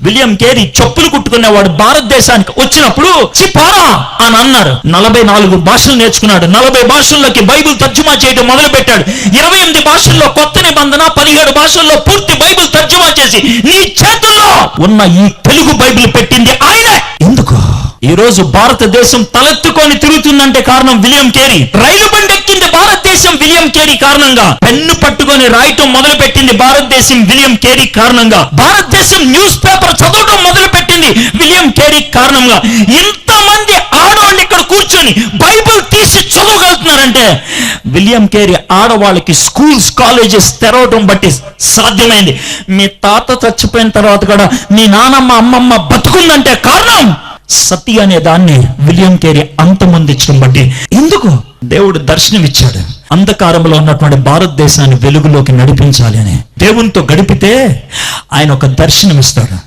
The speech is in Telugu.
విలియం కేరీ చెప్పులు కుట్టుకునేవాడు భారతదేశానికి వచ్చినప్పుడు చిపారా అని అన్నారు. 44 భాషలు నేర్చుకున్నాడు. 40 భాషల్లోకి బైబిల్ తర్జుమా చేయడం మొదలు పెట్టాడు. 28 భాషల్లో కొత్త నిబంధన, 17 భాషల్లో పూర్తి బైబిల్ తర్జుమా చేసి నీ చేతుల్లో ఉన్న ఈ తెలుగు బైబిల్ పెట్టింది ఆయనే. ఎందుకు ఈ రోజు భారతదేశం తలెత్తుకొని తిరుగుతుందంటే కారణం విలియం కేరీ. రైలు బండి ఎక్కింది భారతదేశం విలియం కేరీ కారణంగా. పెన్ను పట్టుకొని రాయటం మొదలు పెట్టింది భారతదేశం విలియం కేరీ కారణంగా. భారతదేశం న్యూస్ పేపర్ చదవడం మొదలు పెట్టింది విలియం కేరీ కారణంగా. ఇంతమంది ఆడవాళ్ళు ఇక్కడ కూర్చొని బైబిల్ తీసి చదవగలుగుతున్నారంటే విలియం కేరీ ఆడవాళ్ళకి స్కూల్స్, కాలేజెస్ తెరవడం బట్టి సాధ్యమైంది. మీ తాత చచ్చిపోయిన తర్వాత కూడా మీ నానమ్మ, అమ్మమ్మ బతుకుందంటే కారణం సతీ అనే దాన్ని విలియం కేరీ అంతమొందించడం బట్టి. ఎందుకు దేవుడు దర్శనమిచ్చాడు, అంధకారంలో ఉన్నటువంటి భారతదేశాన్ని వెలుగులోకి నడిపించాలి అని. దేవునితో గడిపితే ఆయన ఒక దర్శనం ఇస్తాడు.